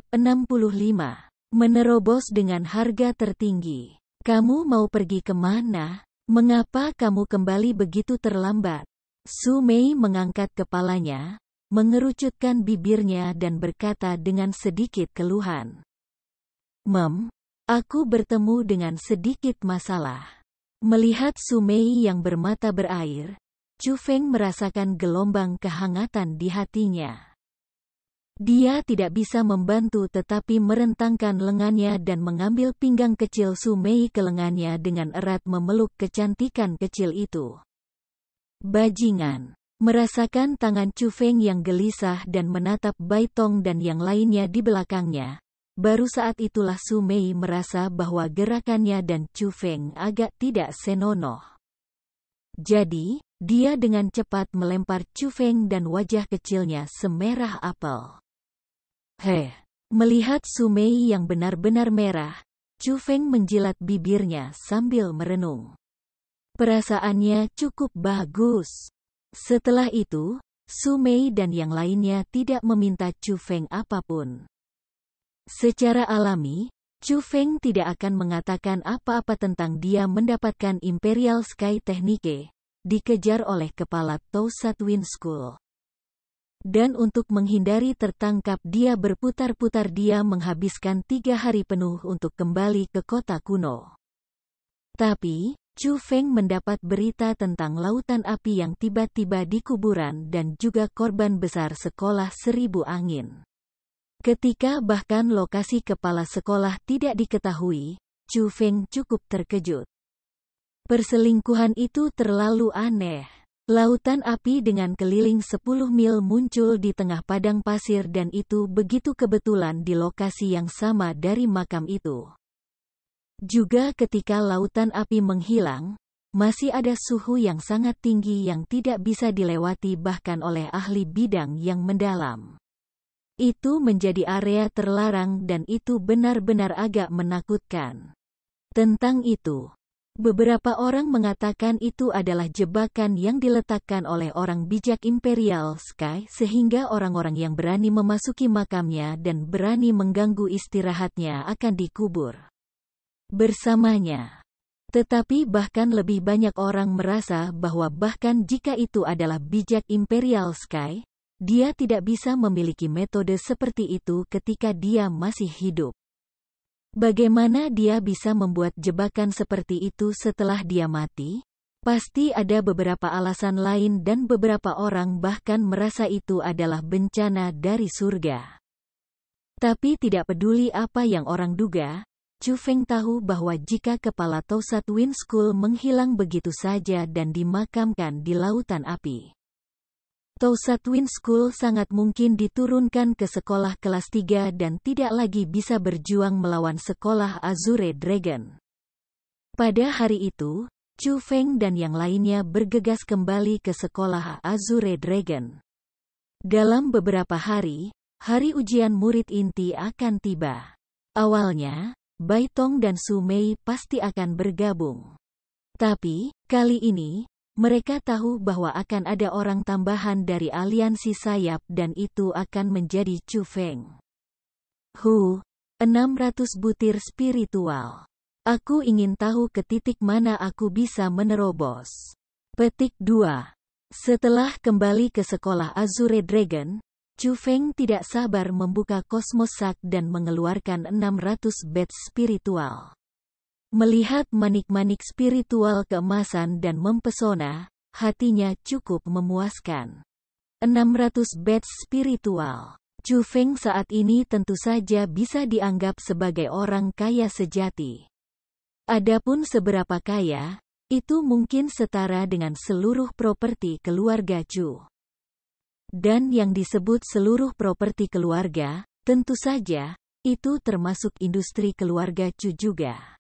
65. Menerobos dengan harga tertinggi. Kamu mau pergi kemana? Mengapa kamu kembali begitu terlambat? Su Mei mengangkat kepalanya, mengerucutkan bibirnya dan berkata dengan sedikit keluhan. Aku bertemu dengan sedikit masalah. Melihat Su Mei yang bermata berair, Chu Feng merasakan gelombang kehangatan di hatinya. Dia tidak bisa membantu tetapi merentangkan lengannya dan mengambil pinggang kecil Su Mei ke lengannya dengan erat memeluk kecantikan kecil itu. Bajingan. Merasakan tangan Chu Feng yang gelisah dan menatap Bai Tong dan yang lainnya di belakangnya. Baru saat itulah Su Mei merasa bahwa gerakannya dan Chu Feng agak tidak senonoh. Jadi, dia dengan cepat melempar Chu Feng dan wajah kecilnya semerah apel. Melihat Su Mei yang benar-benar merah, Chu Feng menjilat bibirnya sambil merenung. Perasaannya cukup bagus. Setelah itu, Su Mei dan yang lainnya tidak meminta Chu Feng apapun. Secara alami, Chu Feng tidak akan mengatakan apa-apa tentang dia mendapatkan Imperial Sky Technique, dikejar oleh kepala Tousat Wind School. Dan untuk menghindari tertangkap dia berputar-putar dia menghabiskan 3 hari penuh untuk kembali ke kota kuno. Tapi, Chu Feng mendapat berita tentang lautan api yang tiba-tiba di kuburan dan juga korban besar sekolah 1000 angin. Ketika bahkan lokasi kepala sekolah tidak diketahui, Chu Feng cukup terkejut. Perselingkuhan itu terlalu aneh. Lautan api dengan keliling 10 mil muncul di tengah padang pasir dan itu begitu kebetulan di lokasi yang sama dari makam itu. Juga ketika lautan api menghilang, masih ada suhu yang sangat tinggi yang tidak bisa dilewati bahkan oleh ahli bidang yang mendalam. Itu menjadi area terlarang dan itu benar-benar agak menakutkan. Tentang itu, beberapa orang mengatakan itu adalah jebakan yang diletakkan oleh orang bijak Imperial Sky sehingga orang-orang yang berani memasuki makamnya dan berani mengganggu istirahatnya akan dikubur bersamanya. Tetapi bahkan lebih banyak orang merasa bahwa bahkan jika itu adalah bijak Imperial Sky, dia tidak bisa memiliki metode seperti itu ketika dia masih hidup. Bagaimana dia bisa membuat jebakan seperti itu setelah dia mati? Pasti ada beberapa alasan lain dan beberapa orang bahkan merasa itu adalah bencana dari surga. Tapi tidak peduli apa yang orang duga, Chu Feng tahu bahwa jika kepala Tousat Wind School menghilang begitu saja dan dimakamkan di lautan api, Tousat Wind School sangat mungkin diturunkan ke sekolah kelas 3 dan tidak lagi bisa berjuang melawan sekolah Azure Dragon. Pada hari itu, Chu Feng dan yang lainnya bergegas kembali ke sekolah Azure Dragon. Dalam beberapa hari, hari ujian murid inti akan tiba. Awalnya, Bai Tong dan Su Mei pasti akan bergabung. Tapi, kali ini, mereka tahu bahwa akan ada orang tambahan dari aliansi sayap dan itu akan menjadi Chu Feng. 600 butir spiritual. Aku ingin tahu ke titik mana aku bisa menerobos. Petik 2. Setelah kembali ke sekolah Azure Dragon, Chu Feng tidak sabar membuka Cosmos Sack dan mengeluarkan 600 bed spiritual. Melihat manik-manik spiritual keemasan dan mempesona, hatinya cukup memuaskan. 600 bed spiritual. Chu Feng saat ini tentu saja bisa dianggap sebagai orang kaya sejati. Adapun seberapa kaya, itu mungkin setara dengan seluruh properti keluarga Chu. Dan yang disebut seluruh properti keluarga, tentu saja, itu termasuk industri keluarga Chu juga.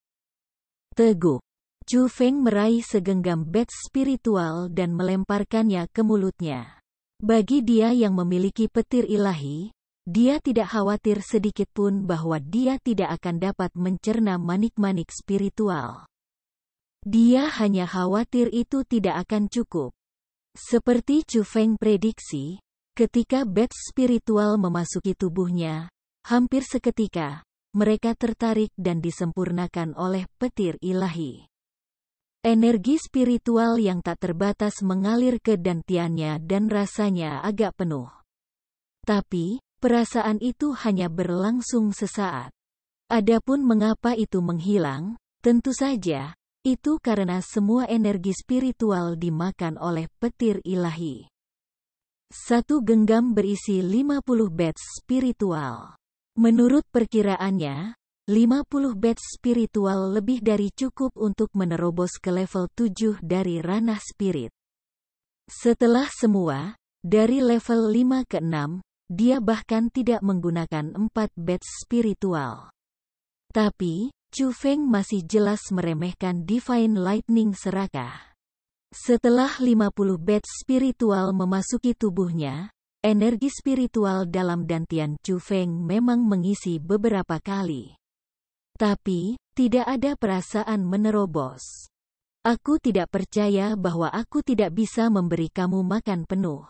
Teguk. Chu Feng meraih segenggam bed spiritual dan melemparkannya ke mulutnya. Bagi dia yang memiliki petir ilahi, dia tidak khawatir sedikitpun bahwa dia tidak akan dapat mencerna manik-manik spiritual. Dia hanya khawatir itu tidak akan cukup. Seperti Chu Feng prediksi, ketika bed spiritual memasuki tubuhnya, hampir seketika, mereka tertarik dan disempurnakan oleh petir ilahi. Energi spiritual yang tak terbatas mengalir ke dantiannya dan rasanya agak penuh. Tapi, perasaan itu hanya berlangsung sesaat. Adapun mengapa itu menghilang, tentu saja, itu karena semua energi spiritual dimakan oleh petir ilahi. Satu genggam berisi 50 bed spiritual. Menurut perkiraannya, 50 bed spiritual lebih dari cukup untuk menerobos ke level 7 dari ranah spirit. Setelah semua, dari level 5 ke 6, dia bahkan tidak menggunakan 4 bed spiritual. Tapi, Chu Feng masih jelas meremehkan Divine Lightning serakah. Setelah 50 bed spiritual memasuki tubuhnya, energi spiritual dalam dantian Chu Feng memang mengisi beberapa kali. Tapi, tidak ada perasaan menerobos. Aku tidak percaya bahwa aku tidak bisa memberi kamu makan penuh.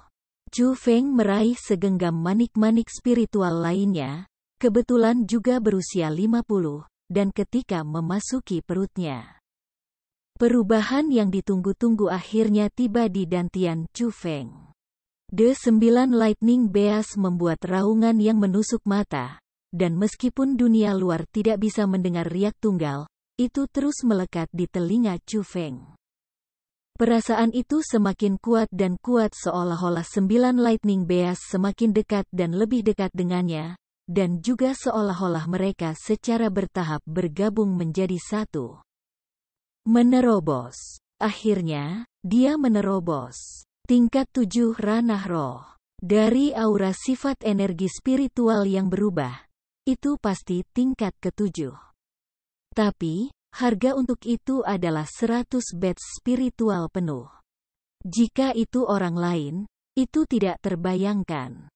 Chu Feng meraih segenggam manik-manik spiritual lainnya, kebetulan juga berusia 50, dan ketika memasuki perutnya. Perubahan yang ditunggu-tunggu akhirnya tiba di dantian Chu Feng. The 9 Lightning Beas membuat raungan yang menusuk mata. Dan meskipun dunia luar tidak bisa mendengar riak tunggal, itu terus melekat di telinga Chu Feng. Perasaan itu semakin kuat dan kuat seolah-olah 9 Lightning Beas semakin dekat dan lebih dekat dengannya, dan juga seolah-olah mereka secara bertahap bergabung menjadi satu. Menerobos. Akhirnya, dia menerobos. Tingkat 7 ranah roh. Dari aura sifat energi spiritual yang berubah. Itu pasti tingkat ke-7. Tapi, harga untuk itu adalah 100 bed spiritual penuh. Jika itu orang lain, itu tidak terbayangkan.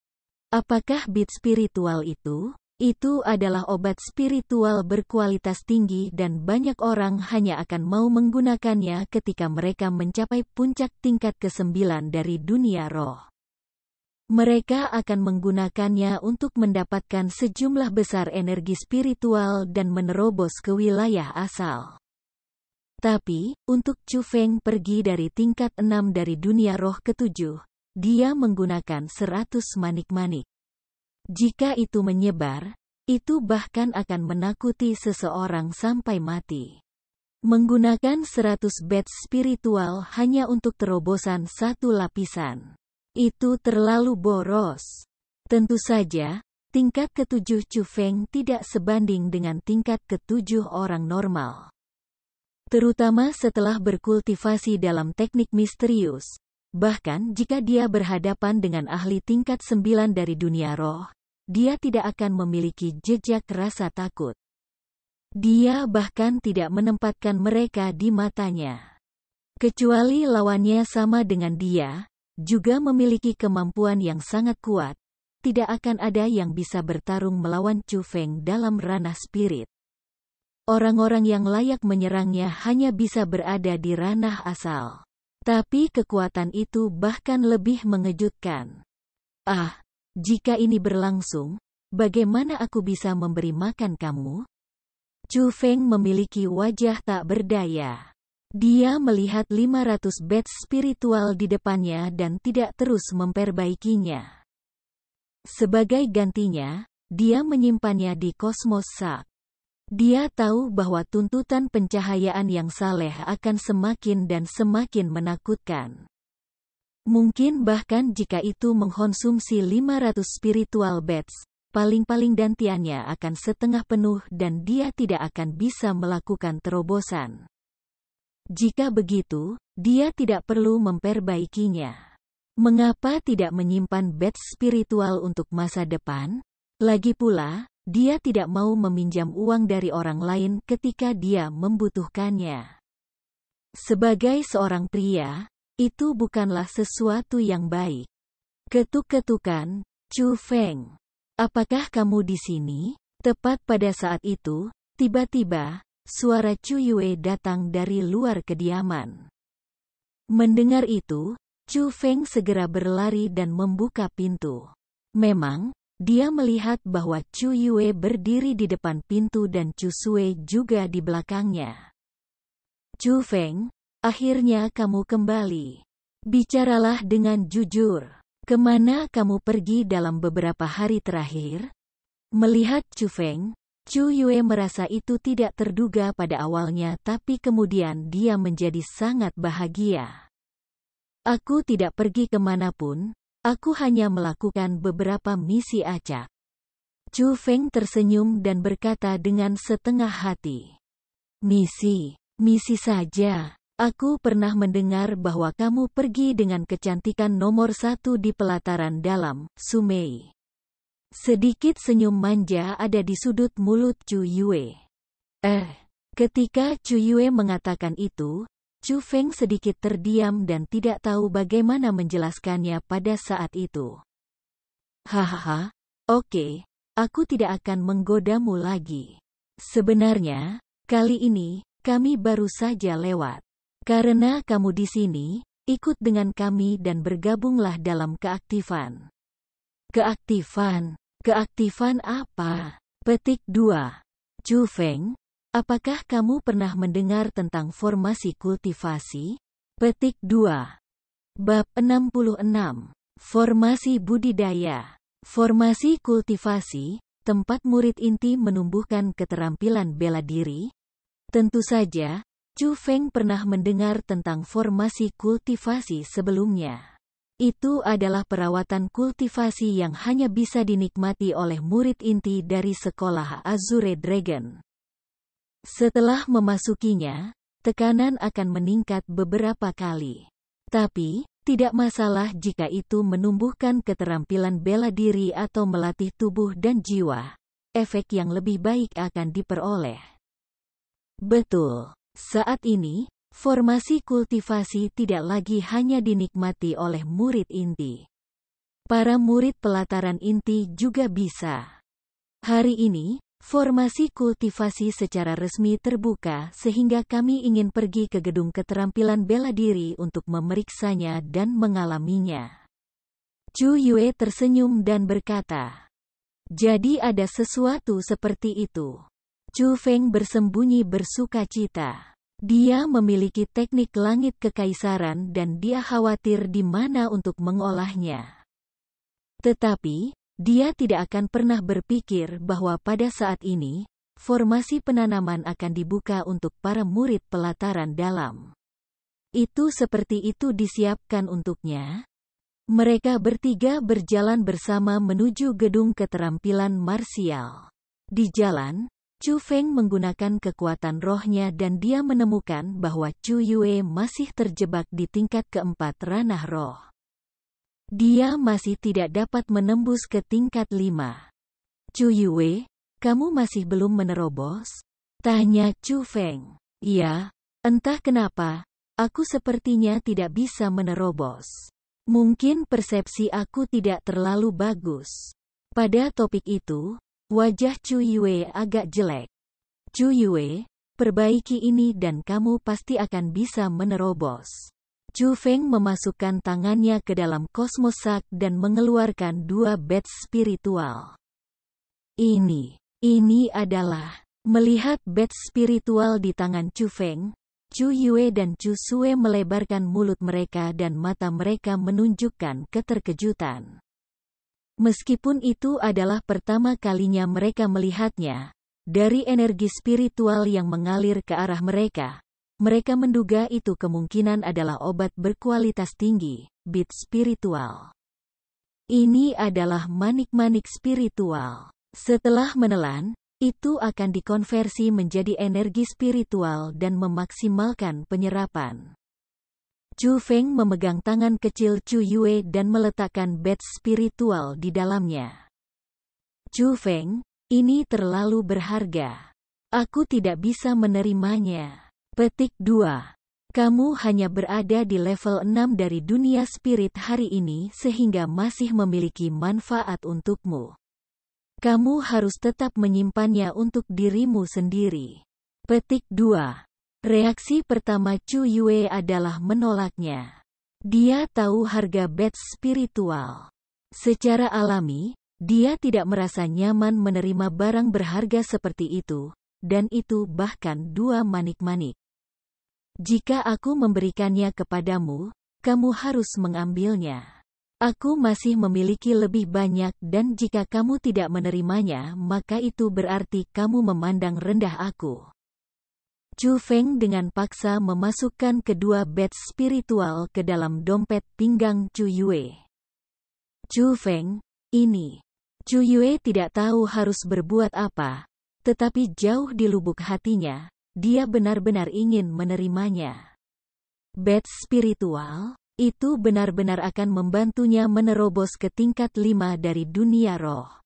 Apakah bid spiritual itu? Itu adalah obat spiritual berkualitas tinggi dan banyak orang hanya akan mau menggunakannya ketika mereka mencapai puncak tingkat ke-9 dari dunia roh. Mereka akan menggunakannya untuk mendapatkan sejumlah besar energi spiritual dan menerobos ke wilayah asal. Tapi, untuk Chu Feng pergi dari tingkat 6 dari dunia roh ke-7, dia menggunakan 100 manik-manik. Jika itu menyebar, itu bahkan akan menakuti seseorang sampai mati. Menggunakan 100 bed spiritual hanya untuk terobosan satu lapisan. Itu terlalu boros. Tentu saja, tingkat ke-7 Chu Feng tidak sebanding dengan tingkat ke-7 orang normal. Terutama setelah berkultivasi dalam teknik misterius. Bahkan jika dia berhadapan dengan ahli tingkat 9 dari dunia roh, dia tidak akan memiliki jejak rasa takut. Dia bahkan tidak menempatkan mereka di matanya. Kecuali lawannya sama dengan dia, juga memiliki kemampuan yang sangat kuat, tidak akan ada yang bisa bertarung melawan Chu Feng dalam ranah spirit. Orang-orang yang layak menyerangnya hanya bisa berada di ranah asal. Tapi kekuatan itu bahkan lebih mengejutkan. Ah, jika ini berlangsung, bagaimana aku bisa memberi makan kamu? Chu Feng memiliki wajah tak berdaya. Dia melihat 500 bed spiritual di depannya dan tidak terus memperbaikinya. Sebagai gantinya, dia menyimpannya di kosmos sak. Dia tahu bahwa tuntutan pencahayaan yang saleh akan semakin dan semakin menakutkan. Mungkin bahkan jika itu mengkonsumsi 500 spiritual beds, paling-paling dantiannya akan setengah penuh dan dia tidak akan bisa melakukan terobosan. Jika begitu, dia tidak perlu memperbaikinya. Mengapa tidak menyimpan bed spiritual untuk masa depan? Lagi pula, dia tidak mau meminjam uang dari orang lain ketika dia membutuhkannya. Sebagai seorang pria, itu bukanlah sesuatu yang baik. Ketuk-ketukan, Chu Feng. Apakah kamu di sini? Tepat pada saat itu, tiba-tiba, suara Chu Yue datang dari luar kediaman. Mendengar itu, Chu Feng segera berlari dan membuka pintu. Memang, dia melihat bahwa Chu Yue berdiri di depan pintu dan Chu Sue juga di belakangnya. Chu Feng, akhirnya kamu kembali. Bicaralah dengan jujur. Kemana kamu pergi dalam beberapa hari terakhir? Melihat Chu Feng, Chu Yue merasa itu tidak terduga pada awalnya, tapi kemudian dia menjadi sangat bahagia. Aku tidak pergi kemanapun, aku hanya melakukan beberapa misi acak. Chu Feng tersenyum dan berkata dengan setengah hati. Misi saja. Aku pernah mendengar bahwa kamu pergi dengan kecantikan nomor 1 di pelataran dalam, Sumei. Sedikit senyum manja ada di sudut mulut Chu Yue. Ketika Chu Yue mengatakan itu, Chu Feng sedikit terdiam dan tidak tahu bagaimana menjelaskannya pada saat itu. Hahaha, oke, aku tidak akan menggodamu lagi. Sebenarnya, kali ini, kami baru saja lewat. Karena kamu di sini, ikut dengan kami dan bergabunglah dalam keaktifan. Keaktifan apa? Petik 2. Chu Feng, apakah kamu pernah mendengar tentang formasi kultivasi? Petik 2. Bab 66. Formasi budidaya. Formasi kultivasi, tempat murid inti menumbuhkan keterampilan bela diri. Tentu saja, Chu Feng pernah mendengar tentang formasi kultivasi sebelumnya. Itu adalah perawatan kultivasi yang hanya bisa dinikmati oleh murid inti dari sekolah Azure Dragon. Setelah memasukinya, tekanan akan meningkat beberapa kali. Tapi, tidak masalah jika itu menumbuhkan keterampilan bela diri atau melatih tubuh dan jiwa. Efek yang lebih baik akan diperoleh. Betul. Saat ini, formasi kultivasi tidak lagi hanya dinikmati oleh murid inti. Para murid pelataran inti juga bisa. Hari ini, formasi kultivasi secara resmi terbuka sehingga kami ingin pergi ke gedung keterampilan bela diri untuk memeriksanya dan mengalaminya. Chu Yue tersenyum dan berkata, jadi ada sesuatu seperti itu. Chu Feng bersembunyi bersukacita. Dia memiliki teknik langit kekaisaran dan dia khawatir di mana untuk mengolahnya. Tetapi, dia tidak akan pernah berpikir bahwa pada saat ini, formasi penanaman akan dibuka untuk para murid pelataran dalam. Itu seperti itu disiapkan untuknya. Mereka bertiga berjalan bersama menuju gedung keterampilan marsial. Di jalan, Chu Feng menggunakan kekuatan rohnya dan dia menemukan bahwa Chu Yue masih terjebak di tingkat keempat ranah roh. Dia masih tidak dapat menembus ke tingkat 5. Chu Yue, kamu masih belum menerobos? Tanya Chu Feng. Ya, entah kenapa, aku sepertinya tidak bisa menerobos. Mungkin persepsi aku tidak terlalu bagus. Pada topik itu, wajah Chu Yue agak jelek. Chu Yue, perbaiki ini dan kamu pasti akan bisa menerobos. Chu Feng memasukkan tangannya ke dalam kosmosak dan mengeluarkan 2 badge spiritual. Ini adalah. Melihat badge spiritual di tangan Chu Feng, Chu Yue dan Chu Sue melebarkan mulut mereka dan mata mereka menunjukkan keterkejutan. Meskipun itu adalah pertama kalinya mereka melihatnya, dari energi spiritual yang mengalir ke arah mereka, mereka menduga itu kemungkinan adalah obat berkualitas tinggi, bit spiritual. Ini adalah manik-manik spiritual. Setelah menelan, itu akan dikonversi menjadi energi spiritual dan memaksimalkan penyerapan. Chu Feng memegang tangan kecil Chu Yue dan meletakkan badge spiritual di dalamnya. Chu Feng, ini terlalu berharga. Aku tidak bisa menerimanya. Petik 2. Kamu hanya berada di level 6 dari dunia spirit hari ini sehingga masih memiliki manfaat untukmu. Kamu harus tetap menyimpannya untuk dirimu sendiri. Petik 2. Reaksi pertama Chu Yue adalah menolaknya. Dia tahu harga bats spiritual. Secara alami, dia tidak merasa nyaman menerima barang berharga seperti itu, dan itu bahkan 2 manik-manik. Jika aku memberikannya kepadamu, kamu harus mengambilnya. Aku masih memiliki lebih banyak dan jika kamu tidak menerimanya maka itu berarti kamu memandang rendah aku. Chu Feng dengan paksa memasukkan kedua bats spiritual ke dalam dompet pinggang Chu Yue. Chu Feng, ini. Chu Yue tidak tahu harus berbuat apa, tetapi jauh di lubuk hatinya, dia benar-benar ingin menerimanya. Bats spiritual? Itu benar-benar akan membantunya menerobos ke tingkat 5 dari dunia roh.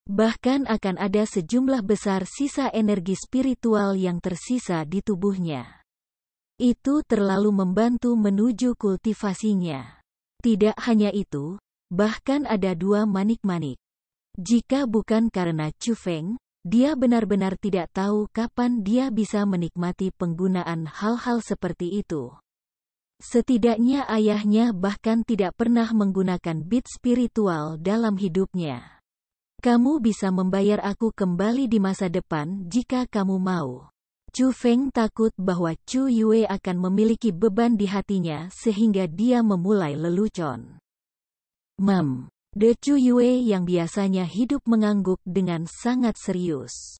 Bahkan akan ada sejumlah besar sisa energi spiritual yang tersisa di tubuhnya. Itu terlalu membantu menuju kultivasinya. Tidak hanya itu, bahkan ada 2 manik-manik. Jika bukan karena Chu Feng, dia benar-benar tidak tahu kapan dia bisa menikmati penggunaan hal-hal seperti itu. Setidaknya ayahnya bahkan tidak pernah menggunakan bit spiritual dalam hidupnya. Kamu bisa membayar aku kembali di masa depan jika kamu mau. Chu Feng takut bahwa Chu Yue akan memiliki beban di hatinya sehingga dia memulai lelucon. De Chu Yue yang biasanya hidup mengangguk dengan sangat serius.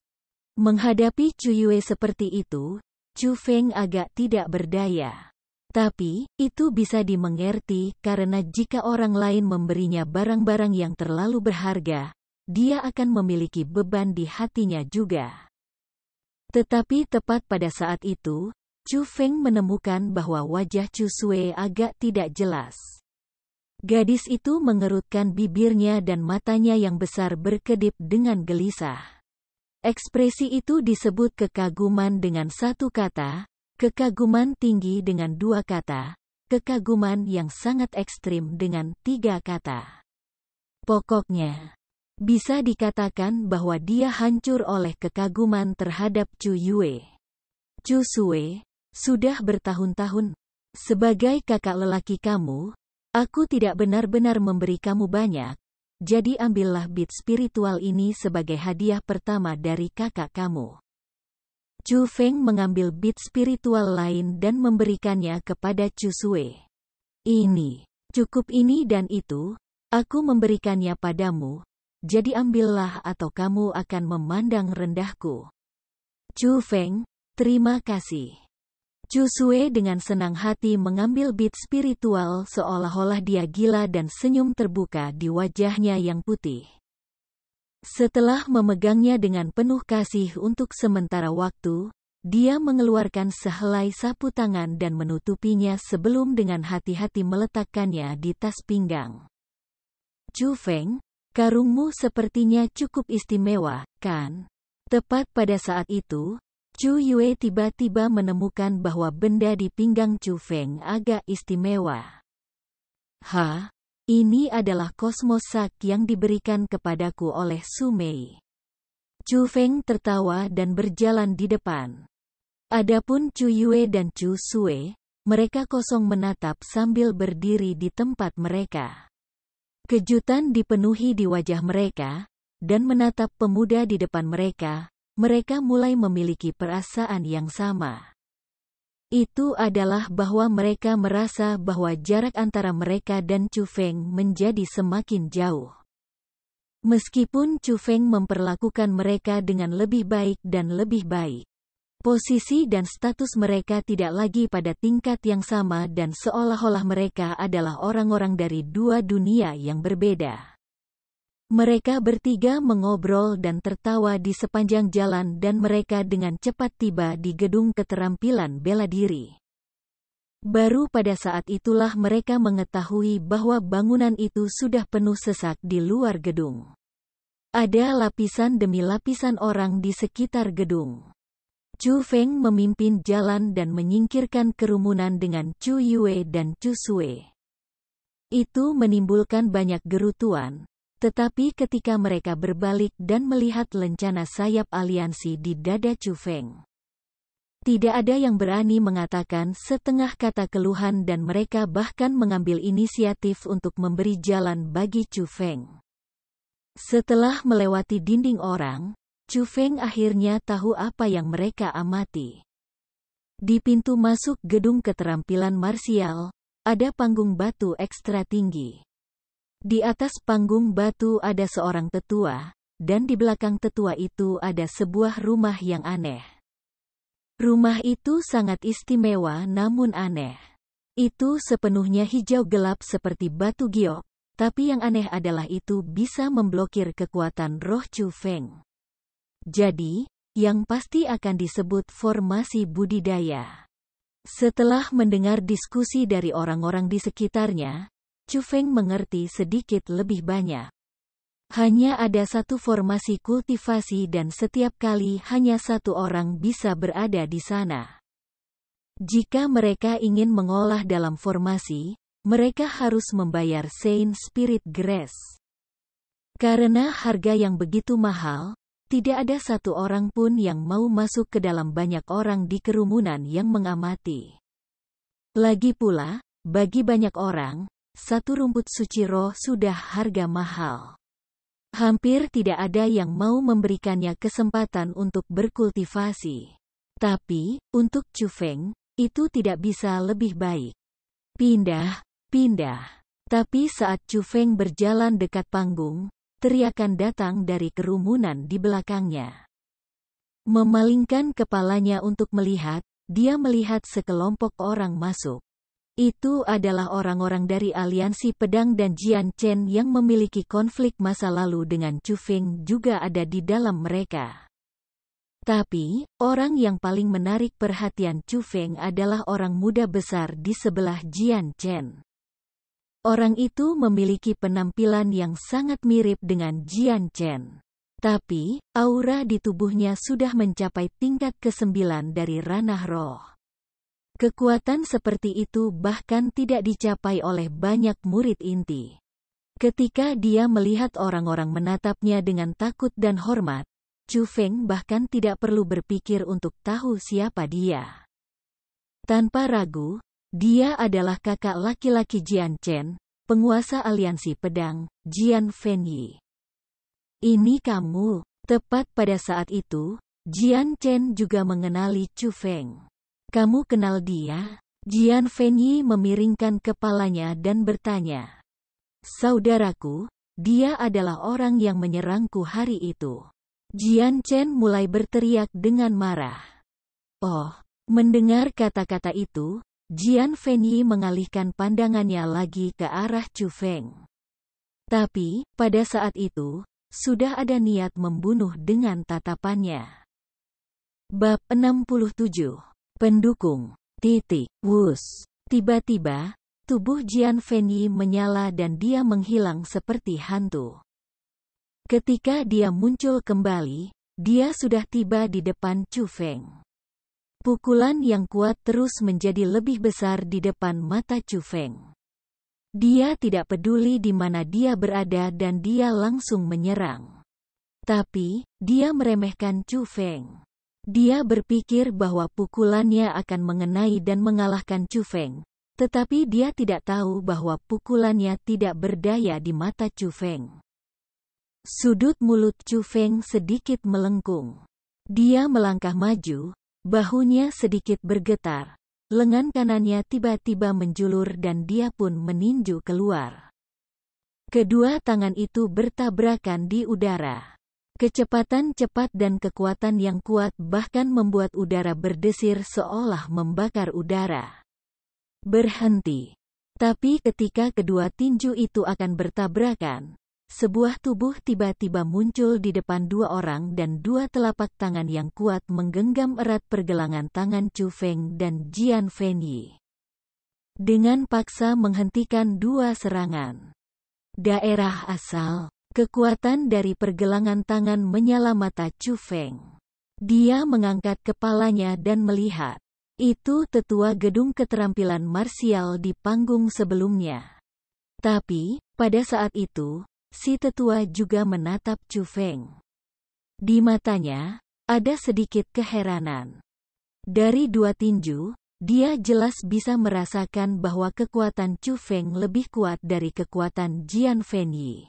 Menghadapi Chu Yue seperti itu, Chu Feng agak tidak berdaya. Tapi, itu bisa dimengerti karena jika orang lain memberinya barang-barang yang terlalu berharga, dia akan memiliki beban di hatinya juga. Tetapi tepat pada saat itu, Chu Feng menemukan bahwa wajah Chu Sue agak tidak jelas. Gadis itu mengerutkan bibirnya dan matanya yang besar berkedip dengan gelisah. Ekspresi itu disebut kekaguman dengan 1 kata, kekaguman tinggi dengan 2 kata, kekaguman yang sangat ekstrim dengan 3 kata. Pokoknya, bisa dikatakan bahwa dia hancur oleh kekaguman terhadap Chu Yue. Chu Sue, sudah bertahun-tahun, sebagai kakak lelaki kamu, aku tidak benar-benar memberi kamu banyak, jadi ambillah bit spiritual ini sebagai hadiah pertama dari kakak kamu. Chu Feng mengambil bit spiritual lain dan memberikannya kepada Chu Sue. Ini, cukup ini dan itu, aku memberikannya padamu, jadi ambillah atau kamu akan memandang rendahku. Chu Feng, terima kasih. Chu Sue dengan senang hati mengambil bit spiritual seolah-olah dia gila dan senyum terbuka di wajahnya yang putih. Setelah memegangnya dengan penuh kasih untuk sementara waktu, dia mengeluarkan sehelai sapu tangan dan menutupinya sebelum dengan hati-hati meletakkannya di tas pinggang. Chu Feng, karungmu sepertinya cukup istimewa, kan? Tepat pada saat itu, Chu Yue tiba-tiba menemukan bahwa benda di pinggang Chu Feng agak istimewa. Ini adalah kosmos sak yang diberikan kepadaku oleh Su Mei. Chu Feng tertawa dan berjalan di depan. Adapun Chu Yue dan Chu Sue, mereka kosong menatap sambil berdiri di tempat mereka. Kejutan dipenuhi di wajah mereka, dan menatap pemuda di depan mereka, mereka mulai memiliki perasaan yang sama. Itu adalah bahwa mereka merasa bahwa jarak antara mereka dan Chu Feng menjadi semakin jauh. Meskipun Chu Feng memperlakukan mereka dengan lebih baik dan lebih baik, posisi dan status mereka tidak lagi pada tingkat yang sama dan seolah-olah mereka adalah orang-orang dari 2 dunia yang berbeda. Mereka bertiga mengobrol dan tertawa di sepanjang jalan dan mereka dengan cepat tiba di gedung keterampilan bela diri. Baru pada saat itulah mereka mengetahui bahwa bangunan itu sudah penuh sesak di luar gedung. Ada lapisan demi lapisan orang di sekitar gedung. Chu Feng memimpin jalan dan menyingkirkan kerumunan dengan Chu Yue dan Chu Sue. Itu menimbulkan banyak gerutuan. Tetapi ketika mereka berbalik dan melihat lencana sayap aliansi di dada Chu Feng, Tidak ada yang berani mengatakan setengah kata keluhan dan mereka bahkan mengambil inisiatif untuk memberi jalan bagi Chu Feng. Setelah melewati dinding orang, Chu Feng akhirnya tahu apa yang mereka amati. Di pintu masuk gedung keterampilan marsial, ada panggung batu ekstra tinggi. Di atas panggung batu ada seorang tetua, dan di belakang tetua itu ada sebuah rumah yang aneh. Rumah itu sangat istimewa namun aneh. Itu sepenuhnya hijau gelap seperti batu giok, tapi yang aneh adalah itu bisa memblokir kekuatan roh Chu Feng. Jadi, yang pasti akan disebut formasi budidaya. Setelah mendengar diskusi dari orang-orang di sekitarnya, Chu Feng mengerti sedikit lebih banyak. Hanya ada satu formasi kultivasi dan setiap kali hanya satu orang bisa berada di sana. Jika mereka ingin mengolah dalam formasi, mereka harus membayar Saint Spirit Grace. Karena harga yang begitu mahal, tidak ada satu orang pun yang mau masuk ke dalam banyak orang di kerumunan yang mengamati. Lagi pula, bagi banyak orang, satu rumput suci roh sudah harga mahal. Hampir tidak ada yang mau memberikannya kesempatan untuk berkultivasi. Tapi, untuk Chu Feng, itu tidak bisa lebih baik. Pindah. Tapi saat Chu Feng berjalan dekat panggung, teriakan datang dari kerumunan di belakangnya. Memalingkan kepalanya untuk melihat, dia melihat sekelompok orang masuk. Itu adalah orang-orang dari aliansi pedang dan Jian Chen yang memiliki konflik masa lalu dengan Chu Feng juga ada di dalam mereka. Tapi, orang yang paling menarik perhatian Chu Feng adalah orang muda besar di sebelah Jian Chen. Orang itu memiliki penampilan yang sangat mirip dengan Jian Chen. Tapi, aura di tubuhnya sudah mencapai tingkat ke-9 dari ranah roh. Kekuatan seperti itu bahkan tidak dicapai oleh banyak murid inti. Ketika dia melihat orang-orang menatapnya dengan takut dan hormat, Chu Feng bahkan tidak perlu berpikir untuk tahu siapa dia. Tanpa ragu, dia adalah kakak laki-laki Jian Chen, penguasa aliansi pedang, Jian Fenyi. Ini kamu. Tepat pada saat itu, Jian Chen juga mengenali Chu Feng. Kamu kenal dia? Jian Fenyi memiringkan kepalanya dan bertanya. Saudaraku, dia adalah orang yang menyerangku hari itu. Jian Chen mulai berteriak dengan marah. Oh, mendengar kata-kata itu, Jian Fenyi mengalihkan pandangannya lagi ke arah Chu Feng. Tapi, pada saat itu, sudah ada niat membunuh dengan tatapannya. Bab 67. Pendukung. Wus. Tiba-tiba, tubuh Jian Fenyi menyala dan dia menghilang seperti hantu. Ketika dia muncul kembali, dia sudah tiba di depan Chu Feng. Pukulan yang kuat terus menjadi lebih besar di depan mata Chu Feng. Dia tidak peduli di mana dia berada dan dia langsung menyerang. Tapi, dia meremehkan Chu Feng. Dia berpikir bahwa pukulannya akan mengenai dan mengalahkan Chu Feng, tetapi dia tidak tahu bahwa pukulannya tidak berdaya di mata Chu Feng. Sudut mulut Chu Feng sedikit melengkung. Dia melangkah maju, bahunya sedikit bergetar, lengan kanannya tiba-tiba menjulur dan dia pun meninju keluar. Kedua tangan itu bertabrakan di udara. Kecepatan cepat dan kekuatan yang kuat bahkan membuat udara berdesir seolah membakar udara. Berhenti. Tapi ketika kedua tinju itu akan bertabrakan, sebuah tubuh tiba-tiba muncul di depan dua orang dan dua telapak tangan yang kuat menggenggam erat pergelangan tangan Chu Feng dan Jian Fenyi. Dengan paksa menghentikan dua serangan. Daerah asal. Kekuatan dari pergelangan tangan menyala mata Chu Feng. Dia mengangkat kepalanya dan melihat. Itu tetua gedung keterampilan marsial di panggung sebelumnya. Tapi, pada saat itu, si tetua juga menatap Chu Feng. Di matanya, ada sedikit keheranan. Dari dua tinju, dia jelas bisa merasakan bahwa kekuatan Chu Feng lebih kuat dari kekuatan Jian Fenyi.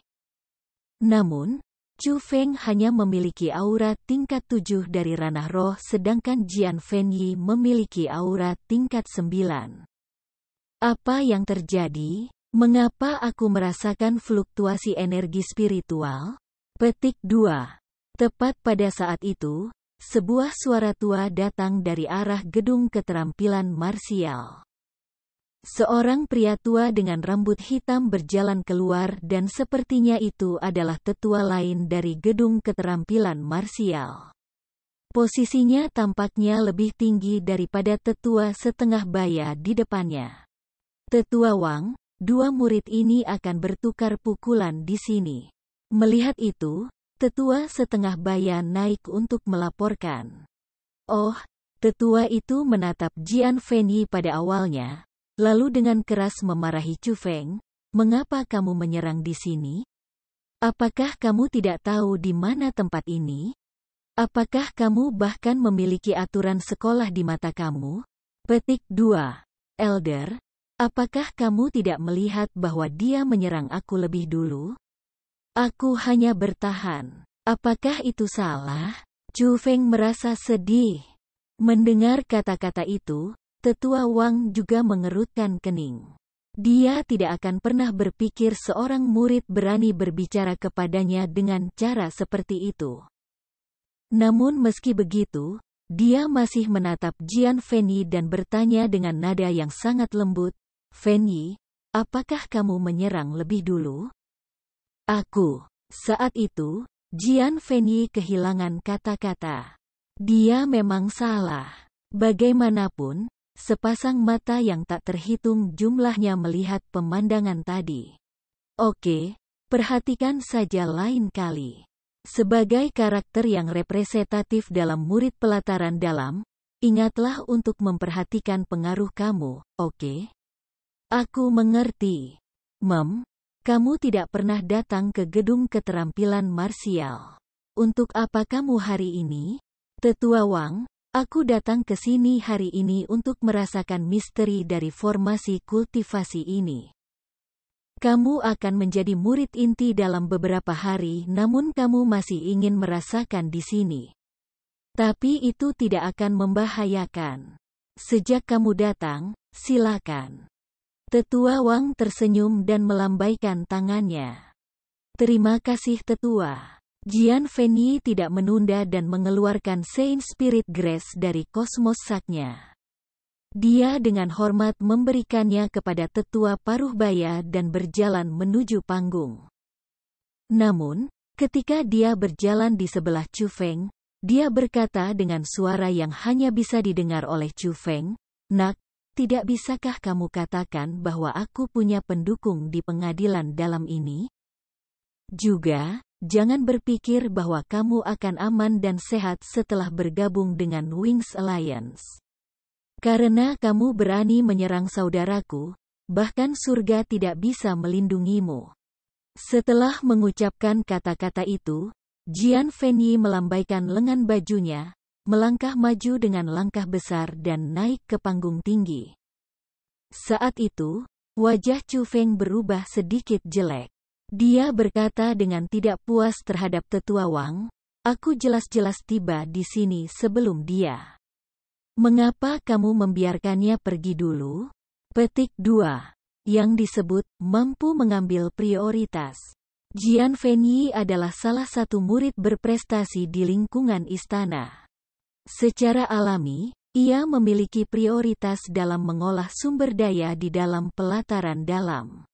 Namun, Chu Feng hanya memiliki aura tingkat 7 dari ranah roh sedangkan Jian Fenyi memiliki aura tingkat 9. Apa yang terjadi? Mengapa aku merasakan fluktuasi energi spiritual? Petik 2. Tepat pada saat itu, sebuah suara tua datang dari arah gedung keterampilan marsial. Seorang pria tua dengan rambut hitam berjalan keluar dan sepertinya itu adalah tetua lain dari gedung keterampilan marsial. Posisinya tampaknya lebih tinggi daripada tetua setengah baya di depannya. Tetua Wang, dua murid ini akan bertukar pukulan di sini. Melihat itu, tetua setengah baya naik untuk melaporkan. Oh, tetua itu menatap Jian Fenyi pada awalnya, lalu dengan keras memarahi Chu Feng, "Mengapa kamu menyerang di sini? Apakah kamu tidak tahu di mana tempat ini? Apakah kamu bahkan memiliki aturan sekolah di mata kamu?" Petik 2. Elder, apakah kamu tidak melihat bahwa dia menyerang aku lebih dulu? Aku hanya bertahan. Apakah itu salah? Chu Feng merasa sedih. Mendengar kata-kata itu, tetua Wang juga mengerutkan kening. Dia tidak akan pernah berpikir seorang murid berani berbicara kepadanya dengan cara seperti itu. Namun meski begitu, dia masih menatap Jian Fenyi dan bertanya dengan nada yang sangat lembut, "Fenyi, apakah kamu menyerang lebih dulu?" Aku. Saat itu, Jian Fenyi kehilangan kata-kata. Dia memang salah. Bagaimanapun, sepasang mata yang tak terhitung jumlahnya melihat pemandangan tadi. Oke, perhatikan saja lain kali. Sebagai karakter yang representatif dalam murid pelataran dalam, ingatlah untuk memperhatikan pengaruh kamu, oke? Aku mengerti. Kamu tidak pernah datang ke gedung keterampilan marsial. Untuk apa kamu hari ini? Tetua Wang, aku datang ke sini hari ini untuk merasakan misteri dari formasi kultivasi ini. Kamu akan menjadi murid inti dalam beberapa hari namun kamu masih ingin merasakan di sini. Tapi itu tidak akan membahayakan. Sejak kamu datang, silakan. Tetua Wang tersenyum dan melambaikan tangannya. Terima kasih tetua. Jian Fenyi tidak menunda dan mengeluarkan Saint Spirit Grace dari kosmos saknya. Dia dengan hormat memberikannya kepada tetua paruh baya dan berjalan menuju panggung. Namun, ketika dia berjalan di sebelah Chu Feng, dia berkata dengan suara yang hanya bisa didengar oleh Chu Feng, "Nak, tidak bisakah kamu katakan bahwa aku punya pendukung di pengadilan dalam ini? Juga, jangan berpikir bahwa kamu akan aman dan sehat setelah bergabung dengan Wings Alliance. Karena kamu berani menyerang saudaraku, bahkan surga tidak bisa melindungimu." Setelah mengucapkan kata-kata itu, Jian Fenyi melambaikan lengan bajunya, melangkah maju dengan langkah besar dan naik ke panggung tinggi. Saat itu, wajah Chu Feng berubah sedikit jelek. Dia berkata dengan tidak puas terhadap tetua Wang, "Aku jelas-jelas tiba di sini sebelum dia. Mengapa kamu membiarkannya pergi dulu?" Petik 2. Yang disebut, mampu mengambil prioritas. Jian Fenyi adalah salah satu murid berprestasi di lingkungan istana. Secara alami, ia memiliki prioritas dalam mengolah sumber daya di dalam pelataran dalam.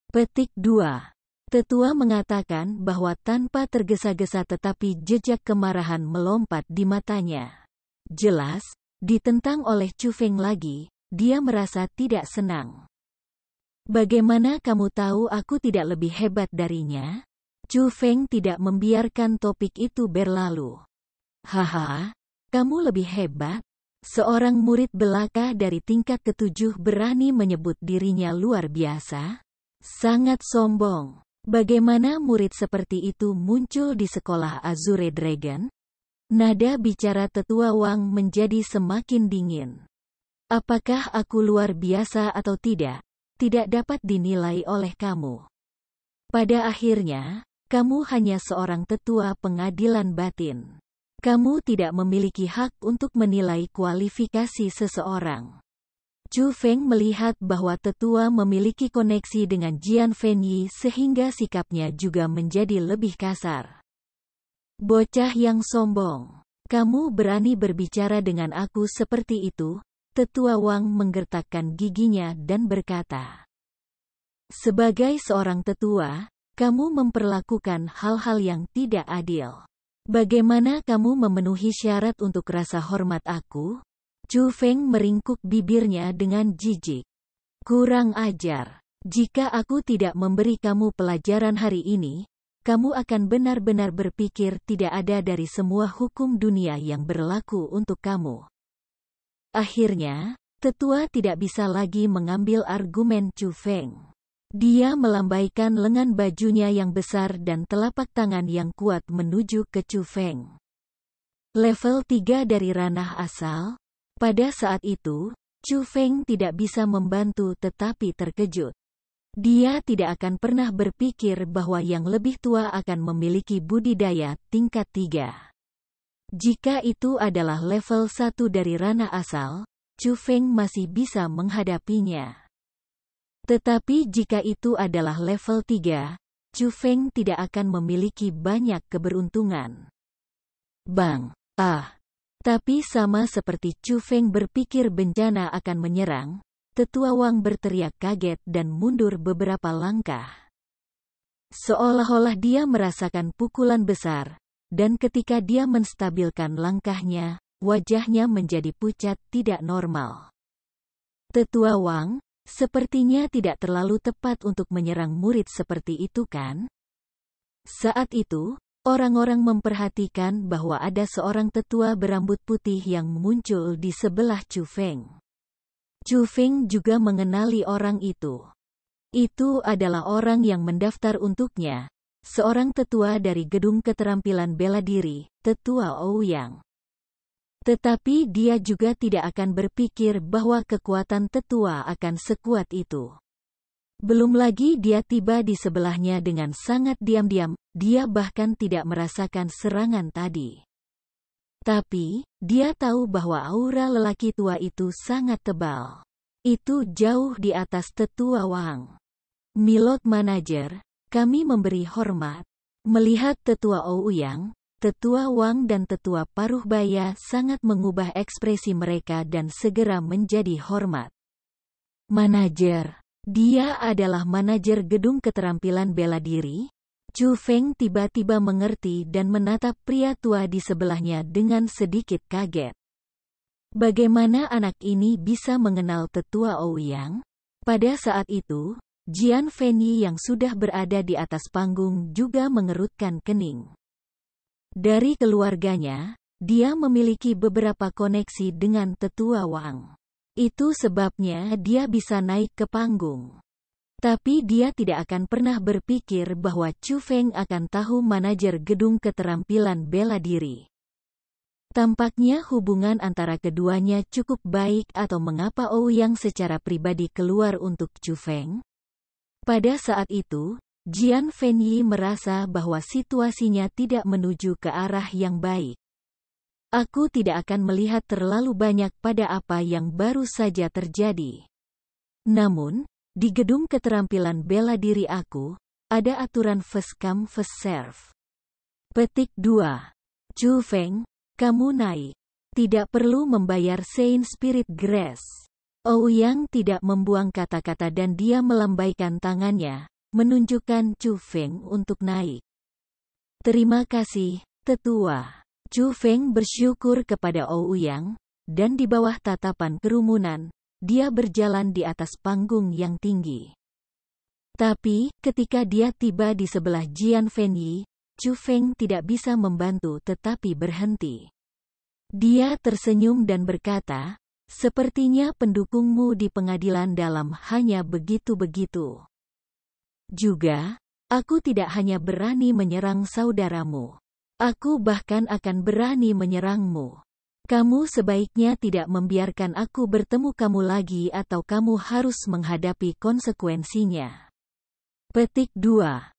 Petik 2. Tetua mengatakan bahwa tanpa tergesa-gesa tetapi jejak kemarahan melompat di matanya. Jelas, ditentang oleh Chu Feng lagi, dia merasa tidak senang. "Bagaimana kamu tahu aku tidak lebih hebat darinya?" Chu Feng tidak membiarkan topik itu berlalu. "Haha. Kamu lebih hebat?" Seorang murid belaka dari tingkat ke-7 berani menyebut dirinya luar biasa? Sangat sombong. Bagaimana murid seperti itu muncul di sekolah Azure Dragon? Nada bicara Tetua Wang menjadi semakin dingin. Apakah aku luar biasa atau tidak, tidak dapat dinilai oleh kamu. Pada akhirnya, kamu hanya seorang tetua pengadilan batin. Kamu tidak memiliki hak untuk menilai kualifikasi seseorang. Chu Feng melihat bahwa tetua memiliki koneksi dengan Jian Fenyi sehingga sikapnya juga menjadi lebih kasar. Bocah yang sombong. Kamu berani berbicara dengan aku seperti itu? Tetua Wang menggertakkan giginya dan berkata, sebagai seorang tetua, kamu memperlakukan hal-hal yang tidak adil. Bagaimana kamu memenuhi syarat untuk rasa hormat aku? Chu Feng meringkuk bibirnya dengan jijik. Kurang ajar. Jika aku tidak memberi kamu pelajaran hari ini, kamu akan benar-benar berpikir tidak ada dari semua hukum dunia yang berlaku untuk kamu. Akhirnya, tetua tidak bisa lagi mengambil argumen Chu Feng. Dia melambaikan lengan bajunya yang besar dan telapak tangan yang kuat menuju ke Chu Feng. Level 3 dari ranah asal. Pada saat itu, Chu Feng tidak bisa membantu tetapi terkejut. Dia tidak akan pernah berpikir bahwa yang lebih tua akan memiliki budidaya tingkat 3. Jika itu adalah level 1 dari ranah asal, Chu Feng masih bisa menghadapinya. Tetapi jika itu adalah level 3, Chu Feng tidak akan memiliki banyak keberuntungan. Bang! Tapi sama seperti Chu Feng berpikir bencana akan menyerang, Tetua Wang berteriak kaget dan mundur beberapa langkah. Seolah-olah dia merasakan pukulan besar, dan ketika dia menstabilkan langkahnya, wajahnya menjadi pucat tidak normal. Tetua Wang, sepertinya tidak terlalu tepat untuk menyerang murid seperti itu kan? Saat itu, orang-orang memperhatikan bahwa ada seorang tetua berambut putih yang muncul di sebelah Chu Feng. Chu Feng juga mengenali orang itu. Itu adalah orang yang mendaftar untuknya, seorang tetua dari Gedung Keterampilan Bela Diri, Tetua Ouyang. Tetapi dia juga tidak akan berpikir bahwa kekuatan tetua akan sekuat itu. Belum lagi dia tiba di sebelahnya dengan sangat diam-diam, dia bahkan tidak merasakan serangan tadi. Tapi, dia tahu bahwa aura lelaki tua itu sangat tebal. Itu jauh di atas Tetua Wang. Milord Manager, kami memberi hormat. Melihat Tetua Ouyang, Tetua Wang dan Tetua Paruhbaya sangat mengubah ekspresi mereka dan segera menjadi hormat. Manajer. Dia adalah manajer Gedung Keterampilan Bela Diri? Chu Feng tiba-tiba mengerti dan menatap pria tua di sebelahnya dengan sedikit kaget. Bagaimana anak ini bisa mengenal Tetua Ouyang? Pada saat itu, Jian Fenyi yang sudah berada di atas panggung juga mengerutkan kening. Dari keluarganya, dia memiliki beberapa koneksi dengan Tetua Wang. Itu sebabnya dia bisa naik ke panggung. Tapi dia tidak akan pernah berpikir bahwa Chu Feng akan tahu manajer Gedung Keterampilan Bela Diri. Tampaknya hubungan antara keduanya cukup baik atau mengapa Ouyang secara pribadi keluar untuk Chu Feng? Pada saat itu, Jian Fenyi merasa bahwa situasinya tidak menuju ke arah yang baik. Aku tidak akan melihat terlalu banyak pada apa yang baru saja terjadi. Namun, di Gedung Keterampilan Bela Diri aku, ada aturan first come first serve. Petik 2. Chu Feng, kamu naik. Tidak perlu membayar Saint Spirit Grace. Ouyang tidak membuang kata-kata dan dia melambaikan tangannya, menunjukkan Chu Feng untuk naik. Terima kasih, Tetua. Chu Feng bersyukur kepada Ouyang, dan di bawah tatapan kerumunan, dia berjalan di atas panggung yang tinggi. Tapi, ketika dia tiba di sebelah Jian Fenyi, Chu Feng tidak bisa membantu tetapi berhenti. Dia tersenyum dan berkata, sepertinya pendukungmu di pengadilan dalam hanya begitu-begitu. Juga, aku tidak hanya berani menyerang saudaramu. Aku bahkan akan berani menyerangmu. Kamu sebaiknya tidak membiarkan aku bertemu kamu lagi atau kamu harus menghadapi konsekuensinya. Petik 2.